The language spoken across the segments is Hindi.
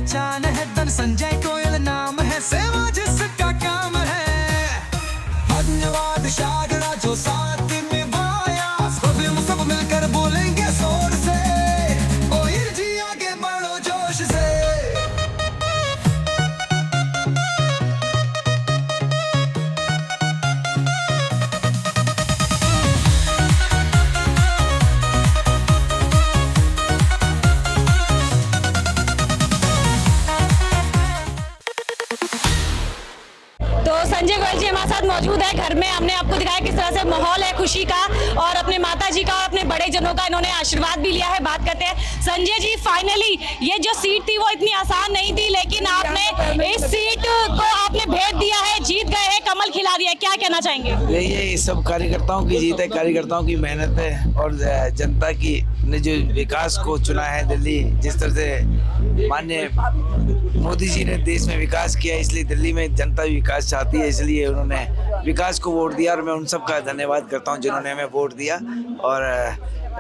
पहचान है, धन संजय गोयल नाम है, सेवा जिसका काम है। धन्यवाद शागरा जो साथ निभाया, सब मिलकर बोलेंगे जोर से, गोयल जी आगे बढ़ो जोश से। तो संजय गोयल जी हमारे साथ मौजूद है घर में। हमने आपको दिखाया किस तरह से माहौल है खुशी का, और अपने माता जी का और अपने बड़े जनों का इन्होंने आशीर्वाद भी लिया है। बात करते हैं संजय जी, फाइनली ये जो सीट थी वो इतनी आसान नहीं थी, लेकिन आपने इस सीट को आपने भेज दिया है, जीत गए हैं, कमल खिला दिया है। क्या कहना चाहेंगे? ये सब कार्यकर्ताओं की जीत है, कार्यकर्ताओं की मेहनत है, और जनता की ने जो विकास को चुना है दिल्ली, जिस तरह से माननीय मोदी जी ने देश में विकास किया, इसलिए दिल्ली में जनता विकास चाहती है, इसलिए उन्होंने विकास को वोट दिया। और मैं उन सब का धन्यवाद करता हूं जिन्होंने हमें वोट दिया, और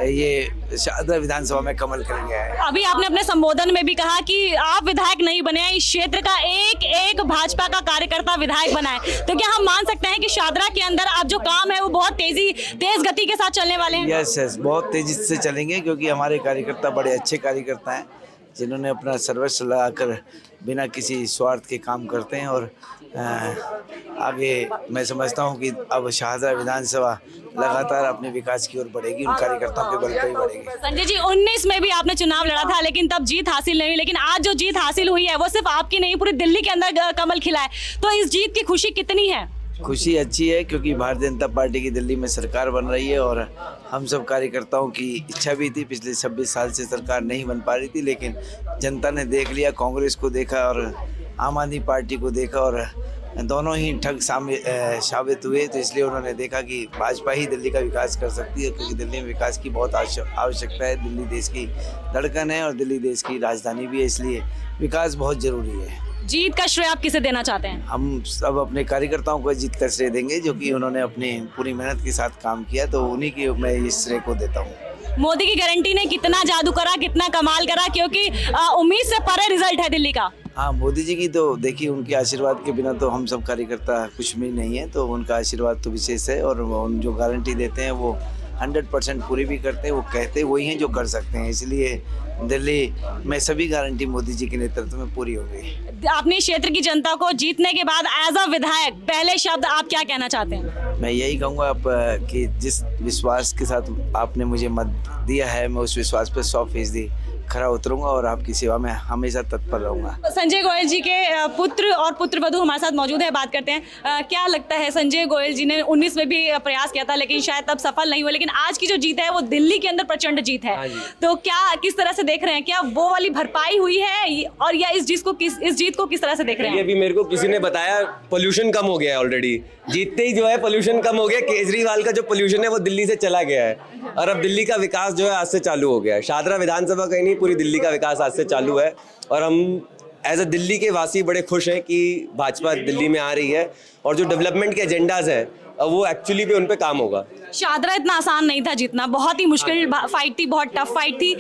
ये शाहदरा विधानसभा में कमल कर गया है। अभी आपने अपने संबोधन में भी कहा कि आप विधायक नहीं बने हैं, इस क्षेत्र का एक एक भाजपा का कार्यकर्ता विधायक बना है, तो क्या हम मान सकते हैं कि शाहदरा के अंदर आप जो काम है वो बहुत तेज गति के साथ चलने वाले हैं? यस, बहुत तेजी से चलेंगे, क्योंकि हमारे कार्यकर्ता बड़े अच्छे कार्यकर्ता हैं, जिन्होंने अपना सर्वस्व लगाकर बिना किसी स्वार्थ के काम करते हैं। और आगे मैं समझता हूं कि अब शाहदरा विधानसभा लगातार अपने विकास की ओर बढ़ेगी, उन कार्यकर्ताओं के बल पर ही बढ़ेगी। संजय जी, 19 में भी आपने चुनाव लड़ा था, लेकिन तब जीत हासिल नहीं हुई, लेकिन आज जो जीत हासिल हुई है वो सिर्फ आपकी नहीं, पूरी दिल्ली के अंदर कमल खिला है। तो इस जीत की खुशी कितनी है? खुशी अच्छी है, क्योंकि भारतीय जनता पार्टी की दिल्ली में सरकार बन रही है, और हम सब कार्यकर्ताओं की इच्छा भी थी। पिछले 26 साल से सरकार नहीं बन पा रही थी, लेकिन जनता ने देख लिया, कांग्रेस को देखा और आम आदमी पार्टी को देखा, और दोनों ही ठग साबित हुए। तो इसलिए उन्होंने देखा कि भाजपा ही दिल्ली का विकास कर सकती है, क्योंकि दिल्ली में विकास की बहुत आवश्यकता है। दिल्ली देश की धड़कन है और दिल्ली देश की राजधानी भी है, इसलिए विकास बहुत ज़रूरी है। जीत का श्रेय आप किसे देना चाहते हैं? हम सब अपने कार्यकर्ताओं को जीत कर श्रेय देंगे, जो कि उन्होंने अपनी पूरी मेहनत के साथ काम किया, तो उन्हीं की मैं इस श्रेय को देता हूँ। मोदी की गारंटी ने कितना जादू करा, कितना कमाल करा, क्योंकि उम्मीद से परे रिजल्ट है दिल्ली का। हाँ, मोदी जी की तो देखिए, उनके आशीर्वाद के बिना तो हम सब कार्यकर्ता कुछ भी नहीं है, तो उनका आशीर्वाद तो विशेष है, और उन जो गारंटी देते हैं वो 100% पूरी भी करते हैं। वो कहते वही हैं जो कर सकते हैं, इसलिए दिल्ली में सभी गारंटी मोदी जी के नेतृत्व में पूरी हो गई। अपने क्षेत्र की जनता को जीतने के बाद एज अ विधायक पहले शब्द आप क्या कहना चाहते हैं? मैं यही कहूँगा आप कि जिस विश्वास के साथ आपने मुझे मत दिया है, मैं उस विश्वास पर 100% खरा उतरूंगा, और आपकी सेवा में हमेशा तत्पर रहूंगा। संजय गोयल जी के पुत्र और पुत्रवधू हमारे साथ मौजूद है, बात करते हैं। क्या लगता है, संजय गोयल जी ने 19 में भी प्रयास किया था, लेकिन शायद तब सफल नहीं हुआ, लेकिन आज की जो जीत है वो दिल्ली के अंदर प्रचंड जीत है, तो क्या किस तरह से देख रहे हैं? क्या वो वाली भरपाई हुई है, और या इस जीत को किस तरह से देख रहे हैं? अभी मेरे को किसी ने बताया पोल्यूशन कम हो गया है ऑलरेडी, जीतते ही जो है पोल्यूशन कम हो गया। केजरीवाल का जो पोल्यूशन है वो दिल्ली से चला गया है, और अब दिल्ली का विकास जो है आज से चालू हो गया है। शाहदरा विधानसभा का ही नहीं, पूरी दिल्ली का विकास आज से चालू है, और हम एज अ दिल्ली के वासी बड़े खुश हैं कि भाजपा दिल्ली में आ रही है, और जो डेवलपमेंट के एजेंडाज हैं वो एक्चुअली पे उन पे काम होगा। शाहदरा इतना आसान नहीं था जीतना, बहुत ही मुश्किल फाइट थी, बहुत टफ फाइट थी,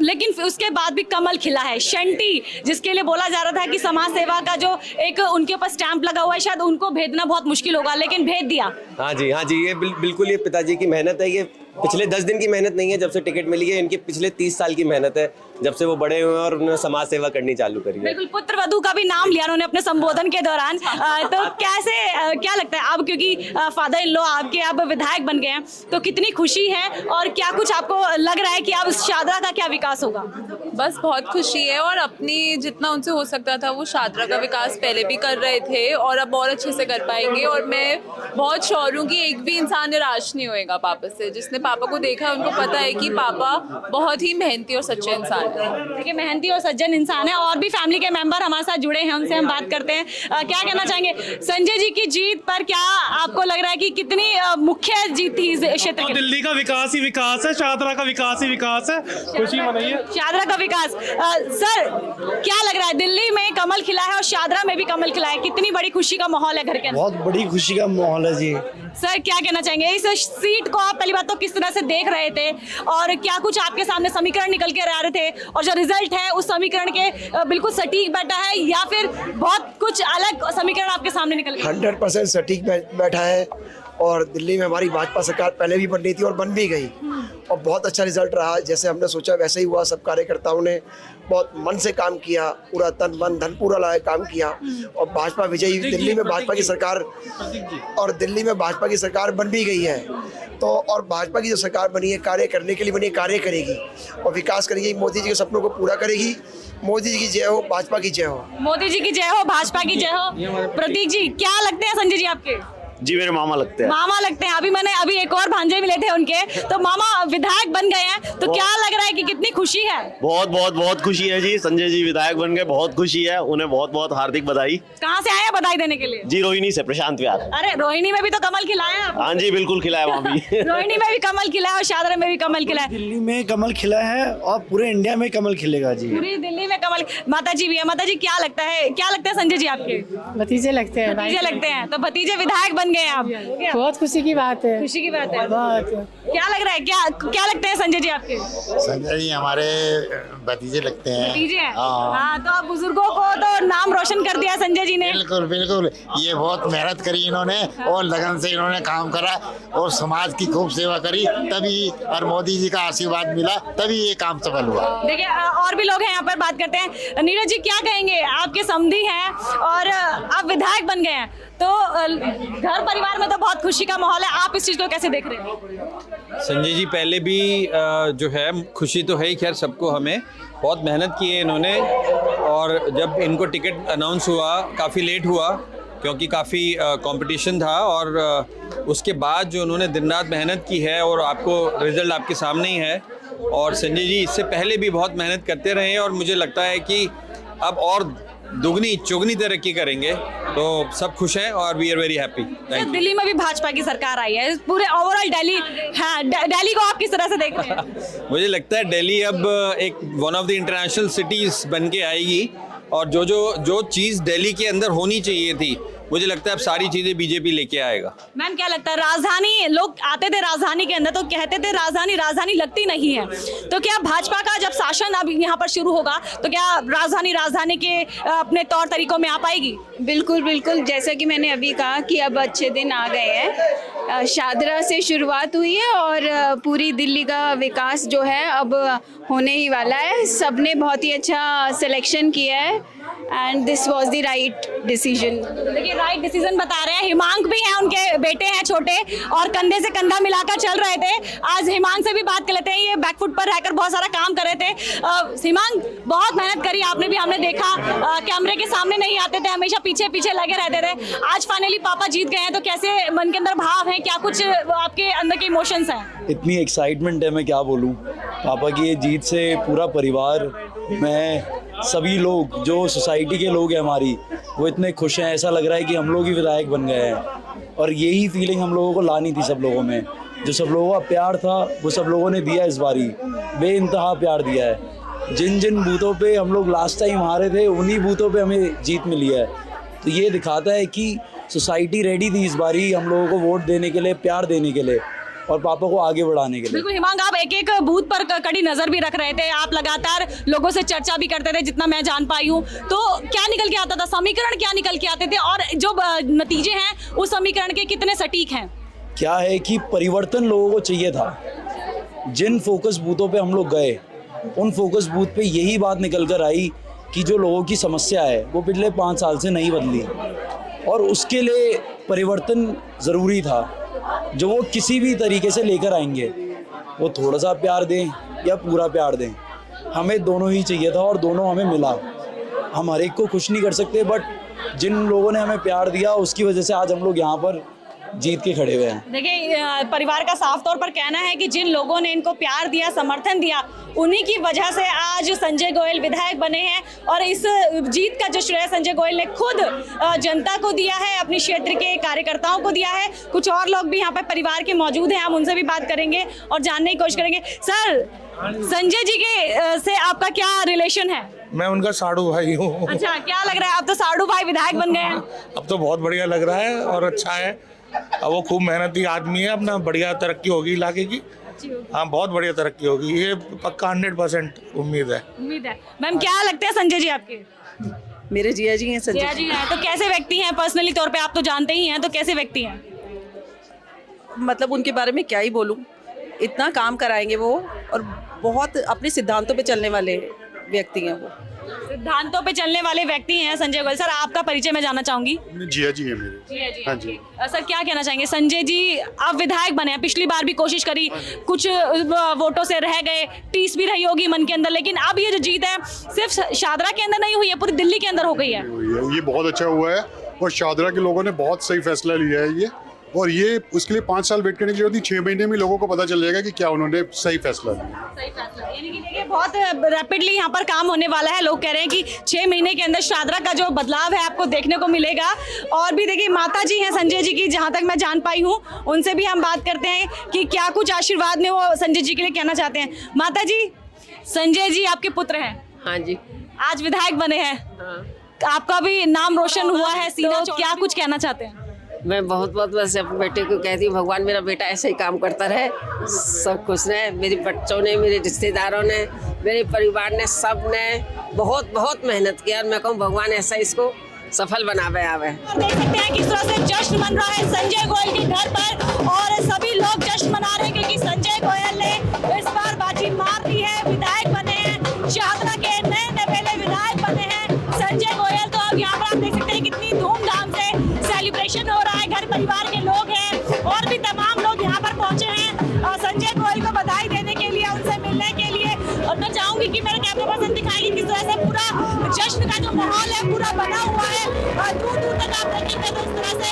लेकिन उसके बाद भी कमल खिला है। शंटी, जिसके लिए बोला जा रहा था कि समाज सेवा का जो एक उनके ऊपर स्टैंप लगा हुआ है, शायद उनको भेजना बहुत मुश्किल होगा, लेकिन भेज दिया। हाँ जी, ये बिल्कुल ये पिताजी की मेहनत है। ये पिछले 10 दिन की मेहनत नहीं है जब से टिकट मिली है, इनके पिछले 30 साल की मेहनत है, जब से वो बड़े हुए और उन्होंने समाज सेवा करनी चालू करी है। बिल्कुल, पुत्रवधू का भी नाम लिया उन्होंने अपने संबोधन के दौरान। तो कैसे क्या लगता है अब, क्योंकि फादर इन लॉ आपके अब विधायक बन गए हैं, तो कितनी खुशी है, और क्या कुछ आपको लग रहा है कि अब शाहदरा का क्या विकास होगा? बस बहुत खुशी है, और अपनी जितना उनसे हो सकता था वो शाहदरा का विकास पहले भी कर रहे थे, और अब और अच्छे से कर पाएंगे। और मैं बहुत श्योर हूँ कि एक भी इंसान निराश नहीं होएगा पापा से। जिसने पापा को देखा है उनको पता है कि पापा बहुत ही मेहनती और सच्चे इंसान है। देखिए, मेहनती और सज्जन इंसान है, और भी फैमिली के मेंबर हमारे साथ जुड़े हैं, उनसे हम बात करते हैं। क्या कहना चाहेंगे संजय जी की जीत पर? क्या आपको लग रहा है कि कितनी मुख्य जीत थी इस क्षेत्र की? दिल्ली का विकास ही विकास है, शाहदरा का विकास ही विकास है, खुशी मनाइए। शाहदरा का विकास। सर क्या लग रहा है, दिल्ली में कमल खिला है और शादरा में भी कमल खिला है, कितनी बड़ी खुशी का माहौल है घर के अंदर? बहुत बड़ी खुशी का माहौल है जी। सर क्या कहना चाहेंगे, इस सीट को आप पहली बात तो किस तरह से देख रहे थे और क्या कुछ आपके सामने समीकरण निकल के आ रहे थे, और जो रिजल्ट है उस समीकरण के बिल्कुल सटीक बैठा है या फिर बहुत कुछ अलग समीकरण आपके सामने निकल गया? 100% सटीक बैठा है, और दिल्ली में हमारी भाजपा सरकार पहले भी बन रही थी और बन भी गई, और बहुत अच्छा रिजल्ट रहा। जैसे हमने सोचा वैसे ही हुआ। सब कार्यकर्ताओं ने बहुत मन से काम किया, पूरा तन मन धन पूरा लगा काम किया, और भाजपा विजयी, दिल्ली में भाजपा की सरकार, और दिल्ली में भाजपा की सरकार बन भी गई है। तो और भाजपा की जो सरकार बनी है, कार्य करने के लिए बनी है, कार्य करेगी और विकास करेगी, मोदी जी के सपनों को पूरा करेगी। मोदी जी की जय हो, भाजपा की जय हो। मोदी जी की जय हो, भाजपा की जय हो। प्रतीक जी क्या लगते हैं संजय जी आपके? जी मेरे मामा लगते हैं। मामा लगते हैं। अभी एक और भांजे मिले थे उनके, तो मामा विधायक बन गए हैं, तो क्या लग रहा है कि कितनी खुशी है? बहुत बहुत बहुत खुशी है जी, संजय जी विधायक बन गए, बहुत खुशी है, उन्हें बहुत बहुत हार्दिक बधाई। कहाँ से आए हैं बधाई देने के लिए? जी रोहिणी से, प्रशांत विहार। अरे रोहिणी में भी तो कमल खिलाया है। हाँ जी बिल्कुल खिलाया वहाँ भी। रोहिणी में भी कमल खिला है और शादरा में भी कमल खिला है। दिल्ली में कमल खिला है और पूरे इंडिया में कमल खिलेगा जी। पूरी दिल्ली में कमल। माता जी भी है। माता जी क्या लगता है संजय जी आपके? भतीजे लगते हैं। भतीजे लगते हैं, तो भतीजे विधायक बन गए आप, बहुत खुशी की बात है। खुशी की बात है। बहुत। क्या लग रहा है, क्या लगते हैं संजय जी आपके? संजय जी हमारे भतीजे लगते हैं। भतीजे हैं? हाँ। हाँ, तो अब बुजुर्गों को तो नाम रोशन कर दिया संजय जी ने। बिल्कुल बिल्कुल, ये बहुत मेहनत करी इन्होंने और लगन से इन्होंने काम करा और समाज की खूब सेवा करी, तभी और मोदी जी का आशीर्वाद मिला, तभी ये काम सफल हुआ। देखिए और भी लोग हैं यहाँ पर, बात करते हैं। नीरज जी क्या कहेंगे, आपके समधी हैं और आप विधायक बन गए हैं, तो घर परिवार में तो बहुत खुशी का माहौल है, आप इस चीज को कैसे देख रहे हैं? संजय जी पहले भी जो है खुशी तो है ही, खैर सबको, हमें बहुत मेहनत की है इन्होंने, और जब इनको टिकट अनाउंस हुआ काफ़ी लेट हुआ क्योंकि काफ़ी कंपटीशन था, और उसके बाद जो उन्होंने दिन रात मेहनत की है और आपको रिजल्ट आपके सामने ही है। और संजय जी इससे पहले भी बहुत मेहनत करते रहे हैं और मुझे लगता है कि अब और दुगनी चौगनी तरक्की करेंगे, तो सब खुश हैं और we are very happy. Thank you. Delhi में भी भाजपा की सरकार आई है, पूरे ओवरऑल दिल्ली, हाँ दिल्ली को आप किस तरह से देख रहे हैं? मुझे लगता है दिल्ली अब एक one of the international cities बन के आएगी, और जो चीज़ दिल्ली के अंदर होनी चाहिए थी, मुझे लगता है अब सारी चीज़ें बीजेपी लेके आएगा। मैम क्या लगता है, राजधानी, लोग आते थे राजधानी के अंदर तो कहते थे राजधानी लगती नहीं है, तो क्या भाजपा का जब शासन अब यहाँ पर शुरू होगा तो क्या राजधानी के अपने तौर तरीकों में आ पाएगी? बिल्कुल बिल्कुल, जैसा कि मैंने अभी कहा कि अब अच्छे दिन आ गए हैं, शादरा से शुरुआत हुई है और पूरी दिल्ली का विकास जो है अब होने ही वाला है। सबने बहुत ही अच्छा सिलेक्शन किया है and this was the right decision. देखिए राइट डिसीजन बता रहे हैं। हिमांक भी हैं, उनके बेटे हैं छोटे, और कंधे से कंधा मिलाकर चल रहे थे। आज हिमांक से भी बात कर लेते हैं, ये बैकफुट पर रहकर बहुत सारा काम कर रहे थे। हिमांक बहुत मेहनत करी आपने भी, हमने देखा कैमरे के सामने नहीं आते थे, हमेशा पीछे पीछे लगे रहते थे। आज फाइनली पापा जीत गए हैं, तो कैसे मन के अंदर भाव है, क्या कुछ आपके अंदर के इमोशंस हैं? इतनी एक्साइटमेंट है, मैं क्या बोलूं। पापा की ये जीत से पूरा परिवार, मैं, सभी लोग जो सोसाइटी के लोग हैं हमारी, वो इतने खुश हैं, ऐसा लग रहा है कि हम लोग ही विधायक बन गए हैं। और यही फीलिंग हम लोगों को लानी थी सब लोगों में, जो सब लोगों का प्यार था वो सब लोगों ने दिया इस बारी, बेइंतहा प्यार दिया है। जिन जिन बूथों पे हम लोग लास्ट टाइम हारे थे, उन्हीं बूथों पे हमें जीत मिली है। तो ये दिखाता है कि सोसाइटी रेडी थी इस बारी हम लोगों को वोट देने के लिए, प्यार देने के लिए और पापा को आगे बढ़ाने के लिए। बिल्कुल हिमांक, आप एक एक बूथ पर कड़ी नजर भी रख रहे थे, आप लगातार लोगों से चर्चा भी करते थे, जितना मैं जान पाई हूँ। तो क्या निकल के आता था, समीकरण क्या निकल के आते थे, और जो नतीजे हैं उस समीकरण के कितने सटीक हैं? क्या है कि परिवर्तन लोगों को चाहिए था। जिन फोकस बूथों पे हम लोग गए, उन फोकस बूथ पे यही बात निकल कर आई कि जो लोगों की समस्या है वो पिछले 5 साल से नहीं बदली, और उसके लिए परिवर्तन ज़रूरी था, जो वो किसी भी तरीके से लेकर आएंगे। वो थोड़ा सा प्यार दें या पूरा प्यार दें, हमें दोनों ही चाहिए था और दोनों हमें मिला। हम हर एक को खुश नहीं कर सकते, बट जिन लोगों ने हमें प्यार दिया उसकी वजह से आज हम लोग यहाँ पर जीत के खड़े हुए हैं। देखिए परिवार का साफ तौर पर कहना है कि जिन लोगों ने इनको प्यार दिया, समर्थन दिया, उन्हीं की वजह से आज संजय गोयल विधायक बने हैं और इस जीत का जो श्रेय संजय गोयल ने खुद जनता को दिया है, अपने क्षेत्र के कार्यकर्ताओं को दिया है। कुछ और लोग भी यहाँ पर परिवार के मौजूद हैं, हम उनसे भी बात करेंगे और जानने की कोशिश करेंगे। सर, संजय जी के से आपका क्या रिलेशन है? मैं उनका साड़ू भाई हूँ। अच्छा, क्या लग रहा है, अब तो साड़ू भाई विधायक बन गए हैं? अब तो बहुत बढ़िया लग रहा है और अच्छा है। अब वो खूब मेहनती आदमी है, अपना बढ़िया तरक्की होगी इलाके की। हाँ, बहुत बढ़िया तरक्की होगी, ये पक्का 100% उम्मीद है। मैम, क्या लगते हैं संजय जी आपके? मेरे जिया जी हैं संजय जिया जी हैं, तो कैसे व्यक्ति हैं? पर्सनली तौर पे आप तो जानते ही हैं, तो कैसे व्यक्ति हैं? मतलब उनके बारे में क्या ही बोलूं, इतना काम कराएंगे वो और बहुत अपने सिद्धांतों पे चलने वाले व्यक्ति हैं वो। सिद्धांतों पे चलने वाले व्यक्ति हैं संजय गोयल। सर, आपका परिचय मैं जानना चाहूंगी। जिया जी है मेरे। जिया जी, हाँ जी। सर, क्या कहना चाहेंगे? संजय जी अब विधायक बने हैं, पिछली बार भी कोशिश करी, कुछ वोटों से रह गए, टीस भी रही होगी मन के अंदर, लेकिन अब ये जो जीत है सिर्फ शादरा के अंदर नहीं हुई है, पूरी दिल्ली के अंदर हो गई है। ये बहुत अच्छा हुआ है और शादरा के लोगों ने बहुत सही फैसला लिया है ये, और ये उसके लिए 5 साल वेट करने की जरूरत नहीं, 6 महीने में लोगों को पता चल जाएगा कि क्या उन्होंने सही फैसला लिया। सही फैसला, यानी कि देखिए बहुत रैपिडली यहाँ पर काम होने वाला है। लोग कह रहे हैं कि 6 महीने के अंदर शादरा का जो बदलाव है आपको देखने को मिलेगा। और भी देखिए माता जी हैं संजय जी की, जहाँ तक मैं जान पाई हूँ, उनसे भी हम बात करते हैं कि क्या कुछ आशीर्वाद में वो संजय जी के लिए कहना चाहते हैं। माता जी, संजय जी आपके पुत्र हैं? हाँ जी। आज विधायक बने हैं, आपका भी नाम रोशन हुआ है, सीना क्या कुछ कहना चाहते हैं? मैं बहुत बस अपने बेटे को कहती हूँ, भगवान मेरा बेटा ऐसे ही काम करता रहे, सब खुश रहे। मेरे बच्चों ने, मेरे रिश्तेदारों ने, मेरे परिवार ने, सब ने बहुत बहुत मेहनत किया और मैं कहूँ भगवान ऐसा इसको सफल बनावे आवे। और देख सकते हैं किस तरह से जश्न मन रहा है संजय गोयल के घर पर और सभी लोग जश्न मना रहे हैं क्योंकि संजय गोयल ने इस बार बाजी मार दी है, विधायक बने हैं, शादरा के नए नवेले विधायक बने हैं संजय गोयल। तो अब यहाँ पर आप देख सकते हैं कितनी धूमधाम से सेलिब्रेशन हो रहा है, घर परिवार के लोग हैं और भी तमाम लोग यहाँ पर पहुंचे हैं संजय गोयल को बधाई देने के लिए, उनसे मिलने के लिए। और मैं चाहूंगी कि मेरे कैमरा पर्सन दिखाएगी किस तरह से पूरा जश्न का जो माहौल है पूरा बना हुआ है, दूर दूर तक आप देखेंगे तो इस तरह से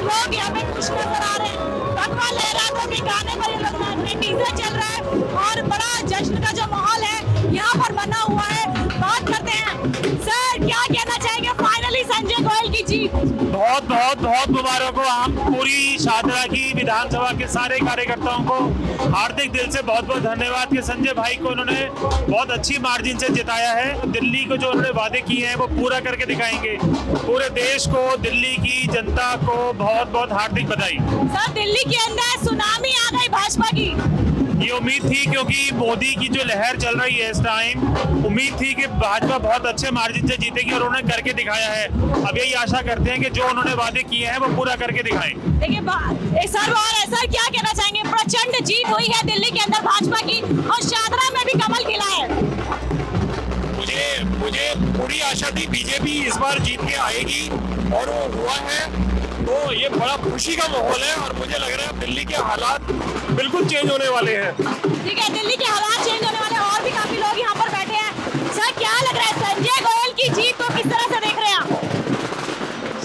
लोग यहाँ पे खुश नजर आ रहे हैं। भगवा लहरातों के गाने पर ये लोग नाच रहे हैं, डीजे चल रहा है और बड़ा जश्न का जो माहौल है यहाँ पर बना हुआ है। बात करते हैं, सर क्या कहना चाहेंगे? फाइनली संजय गोयल की जीत। बहुत बहुत बहुत मुबारक हो। हम पूरी शादरा की विधानसभा के सारे कार्यकर्ताओं को हार्दिक दिल से बहुत बहुत धन्यवाद कि संजय भाई को उन्होंने बहुत अच्छी मार्जिन से जिताया है। दिल्ली को जो उन्होंने वादे किए हैं वो पूरा करके दिखाएंगे। पूरे देश को, दिल्ली की जनता को बहुत बहुत हार्दिक बधाई। सर, दिल्ली के अंदर सुनामी आ गई भाजपा की। ये उम्मीद थी क्योंकि मोदी की जो लहर चल रही है इस टाइम, उम्मीद थी कि भाजपा बहुत अच्छे मार्जिन से जीतेगी और उन्होंने करके दिखाया है। अब यही आशा करते हैं कि जो उन्होंने वादे किए हैं वो पूरा करके दिखाएं। देखिए सर, सर क्या कहना चाहेंगे? प्रचंड जीत हुई है दिल्ली के अंदर भाजपा की और शादरा में भी कमल खिला है। मुझे पूरी आशा थी बीजेपी इस बार जीत के आएगी और वो हुआ है, तो ये बड़ा खुशी का माहौल है और मुझे लग रहा है दिल्ली के हालात बिल्कुल चेंज होने वाले हैं। ठीक है, दिल्ली के हालात चेंज होने वाले हैं और भी काफी लोग यहाँ पर बैठे हैं। सर क्या लग रहा है संजय गोयल की जीत को किस तरह से देख रहे हैं आप?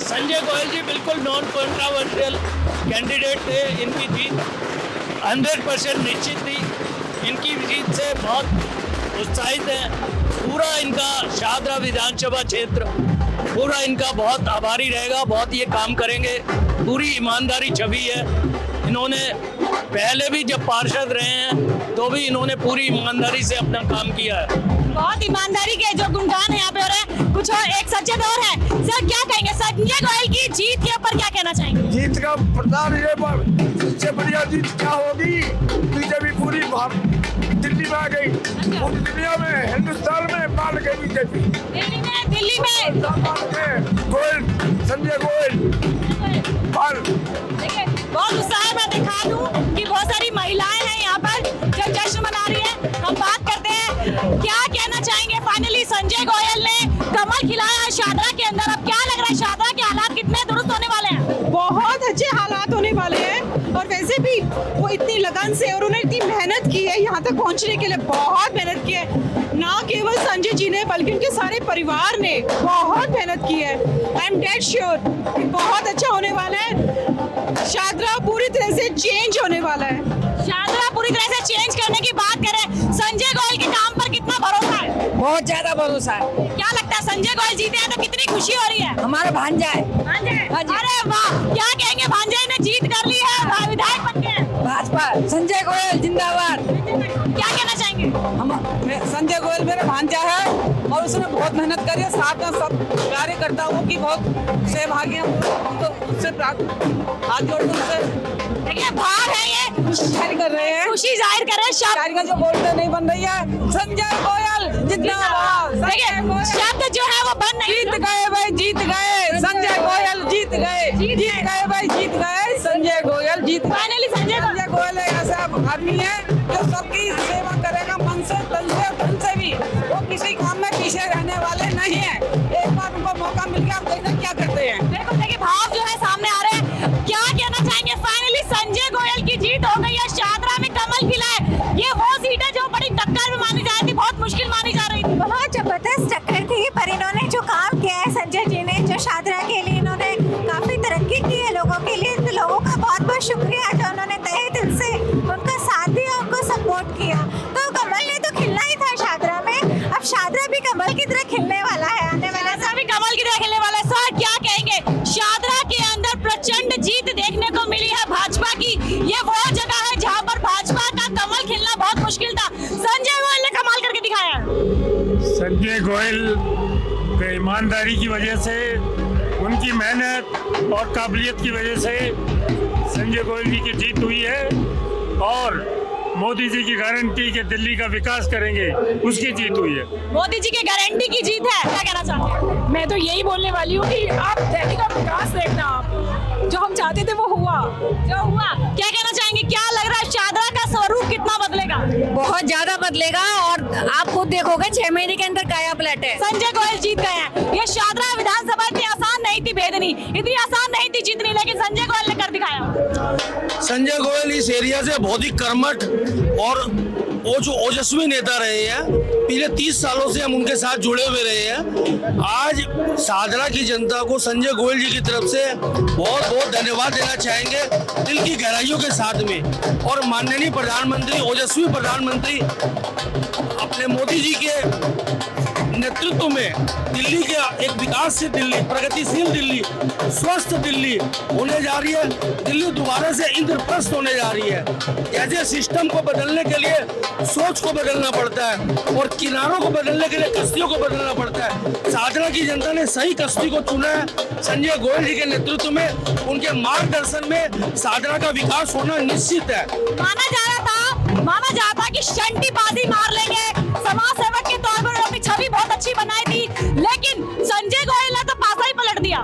संजय गोयल जी बिल्कुल नॉन कंट्रोवर्शियल कैंडिडेट थे, इनकी जीत 100% निश्चित थी। इनकी जीत से बहुत उत्साहित है पूरा इनका शादरा विधानसभा क्षेत्र, पूरा इनका बहुत आभारी रहेगा, बहुत ये काम करेंगे, पूरी ईमानदारी छवि है। इन्होंने पहले भी जब पार्षद रहे हैं तो भी इन्होंने पूरी ईमानदारी से अपना काम किया है। बहुत ईमानदारी के जो गुणगान यहाँ पे हो रहे हैं। कुछ और एक सज्जन और है, सर क्या कहेंगे संजय गोयल की जीत के ऊपर क्या कहना चाहेंगे? जीत का प्रधान ये सबसे बढ़िया जीत क्या होगी? बीजेपी पूरी दिल्ली में आ गई, पूरी दुनिया में, हिंदुस्तान में पाल के बीजेपी। दिल्ली में गोयल, संजय गोयल पाल। देखिए बहुत उत्साह मैं दिखा दूं कि बहुत सारी महिलाएं हैं यहाँ पर जो जश्न मना रही है। हम बात करते हैं, क्या कहना चाहेंगे? फाइनली संजय गोयल ने कमल खिलाया है शादरा के अंदर। अब क्या लग रहा है शादरा के हालात कितने दुरुस्त होने वाले हैं? बहुत अच्छे हालात होने वाले हैं और वैसे भी वो इतनी लगन से और उन्होंने इतनी मेहनत की है यहाँ तक पहुँचने के लिए, बहुत मेहनत की है। ना केवल संजय जी ने बल्कि उनके सारे परिवार ने बहुत मेहनत की है। आई एम डेड श्योर बहुत अच्छा होने वाला है। चेंज होने वाला है। शादरा पूरी तरह से चेंज करने की बात करें, संजय गोयल के काम पर कितना भरोसा है? बहुत ज्यादा भरोसा है। क्या लगता है संजय गोयल जीते हैं तो कितनी खुशी हो रही है? हमारा भांजा है। भांजे? हाँ जी। अरे वाह, क्या कहेंगे, भांजे ने जीत कर ली है, विधायक बन गए। भाजपा संजय गोयल जिंदाबाद। क्या कहना चाहेंगे? संजय गोयल मेरा भांजा है और उसने बहुत मेहनत करी है, साथ में सब कार्यकर्ताओं की बहुत सहभागी हम तो उससे हाथ जोड़ कर उससे देखिए भाग है ये, जाहिर कर रहे हैं, खुशी जाहिर कर रहे हैं। सरकारी का जो बोलते नहीं बन रही है, संजय गोयल जिंदाबाद। देखिए शब्द जो है वो बंद नहीं। जीत गए भाई, जीत गए, संजय गोयल जीत गए, जीत गए भाई, जीत गए, संजय गोयल जीत। फाइनली संजय गोयल एक ऐसा आदमी है जो सबकी सेवा करेगा मन से, तन से, धन से भी। वो किसी काम में पीछे रहने वाले नहीं है। एक बार उनको मौका मिल गया, आप देखना क्या करते हैं। बिल्कुल, देखिए भाव जो है सामने आ रहे हैं। क्या कहना चाहेंगे? फाइनली संजय गोयल की जीत हो गई है, शादरा में कमल खिला है। ये वो सीट है जो बड़ी टक्कर में मानी जा रही थी, बहुत मुश्किल मानी जा रही थी। बहुत जबरदस्त टक्कर थी, पर इन्होंने जो काम किया है संजय जी ने, जो शादरा के लिए इन्होंने काफी तरक्की की है लोगों के लिए, तो लोगों का बहुत बहुत शुक्रिया जो उन्होंने तहे दिल से उनका साथ दिया, उनको सपोर्ट किया। तो कमल ने तो खिलना ही था शादरा में, अब शादरा भी कमल की तरह खिलने वाला है, आने वाला भी कमल की तरह खिलने वाला है। सर क्या कहेंगे, शादरा के अंदर प्रचंड जीत देखने को मिली है भाजपा की। ये वो जगह है जहां पर भाजपा का कमल खिलना बहुत मुश्किल था। संजय गोयल ने कमाल करके दिखाया। संजय गोयल के ईमानदारी की वजह से, उनकी मेहनत और काबिलियत की वजह से संजय गोयल जी की जीत हुई है और मोदी जी की गारंटी के दिल्ली का विकास करेंगे, उसकी जीत हुई है। मोदी जी की गारंटी की जीत है, क्या कहना चाहते हैं? मैं तो यही बोलने वाली हूँ कि आप दिल्ली का विकास देखना, आप जो हम चाहते थे वो हुआ, जो हुआ। क्या कहना चाहेंगे, क्या लग रहा है शादरा का स्वरूप कितना बदलेगा? बहुत ज्यादा बदलेगा और आप खुद देखोगे 6 महीने के अंदर काया पलट है। संजय गोयल जीत गए हैं। ये शादरा विधानसभा इतनी आसान नहीं थी भेदनी, इतनी आसान नहीं थी जीतनी, लेकिन संजय गोयल ने कर दिखाया। संजय गोयल इस एरिया से बहुत ही कर्मठ और वो जो ओजस्वी नेता रहे हैं, पिछले 30 सालों से हम उनके साथ जुड़े हुए रहे हैं। आज शादरा की जनता को संजय गोयल जी की तरफ से बहुत बहुत धन्यवाद देना चाहेंगे, दिल की गहराइयों के साथ में। और माननीय प्रधानमंत्री, ओजस्वी प्रधानमंत्री अपने मोदी जी के नेतृत्व में दिल्ली के एक विकासशील दिल्ली, प्रगतिशील दिल्ली, स्वस्थ दिल्ली होने जा रही है। दिल्ली दोबारा से इंद्रप्रस्थ होने जा रही है। ऐसे सिस्टम को बदलने के लिए सोच को बदलना पड़ता है और किनारों को बदलने के लिए कश्तियों को बदलना पड़ता है। शादरा की जनता ने सही कश्ती को चुना है। संजय गोयल जी के नेतृत्व में, उनके मार्गदर्शन में शादरा का विकास होना निश्चित है। माना जा रहा था कि शंटीबाजी मार लेंगे, समाज सेवक के तौर पर अपनी छवि बहुत अच्छी बनाई थी, लेकिन संजय गोयल ने तो पासा ही पलट दिया।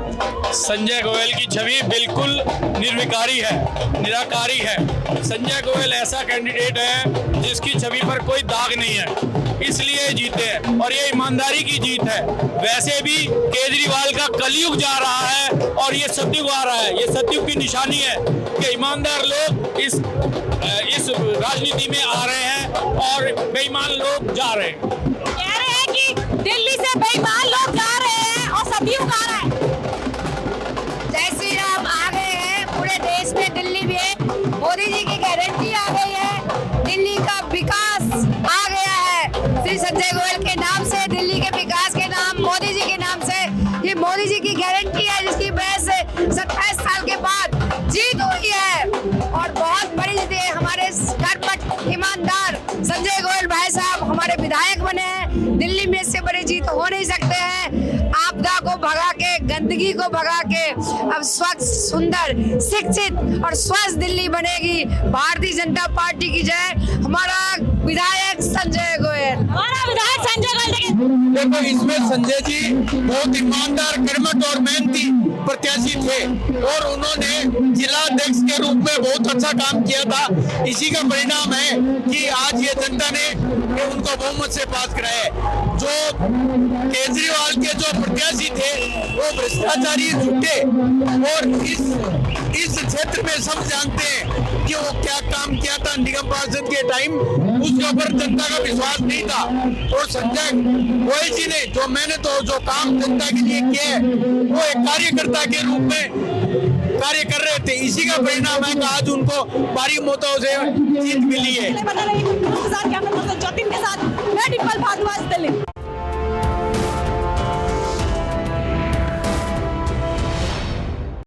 संजय गोयल की छवि बिल्कुल निर्विकारी है, निराकारी है। संजय गोयल ऐसा कैंडिडेट है जिसकी छवि पर कोई दाग नहीं है, इसलिए जीते हैं और ये ईमानदारी की जीत है। वैसे भी केजरीवाल का कलयुग जा रहा है और ये सतयुग आ रहा है। ये सतयुग की निशानी है कि ईमानदार लोग इस राजनीति में आ रहे हैं और बेईमान लोग जा रहे हैं। कह रहे हैं कि दिल्ली से बेईमान लोग जा रहे हैं और सतयुग आ रहा है। जय श्री राम आ गए हैं, पूरे देश में दिल्ली में मोदी जी की गारंटी आ गई है, दिल्ली का विकास आ गया है। श्री संजय गोयल के नाम से, दिल्ली के विकास के नाम, मोदी जी के नाम से, ये मोदी जी की गारंटी है जिसकी वजह से 27 साल के बाद जीत हुई है और बहुत बड़ी जीत है। हमारे कर्मठ ईमानदार संजय गोयल भाई साहब हमारे विधायक बने हैं। दिल्ली में इससे बड़ी जीत हो नहीं सकते हैं। आपदा को भगा के, गंदगी को भगा के अब स्वच्छ, सुंदर, शिक्षित और स्वस्थ दिल्ली बनेगी। भारतीय जनता पार्टी की जय। हमारा विधायक संजय गोयल, हमारा विधायक संजय गोयल। देखो, इसमें संजय जी बहुत ईमानदार, कर्मठ और मेहनती प्रत्याशी थे और उन्होंने जिला अध्यक्ष के रूप में बहुत अच्छा काम किया था। इसी का परिणाम है कि आज ये जनता ने उनको बहुमत से पास कराया। जो केजरीवाल के जो प्रत्याशी थे वो भ्रष्टाचारी झूठे, और इस क्षेत्र में सब जानते हैं कि वो क्या काम किया था निगम पार्षद के टाइम, उसके ऊपर जनता का विश्वास नहीं था। और संजय गोयल जी ने जो मेहनत और जो काम जनता के लिए किया है, वो एक कार्यकर्ता के रूप में कार्य कर रहे थे। इसी का परिणाम है कि आज उनको भारी मतों से जीत मिली है। बना रही हूं, इंतजार कैमरा पर्सन जतिन के साथ मैं डिंपल भारद्वाज दिल्ली।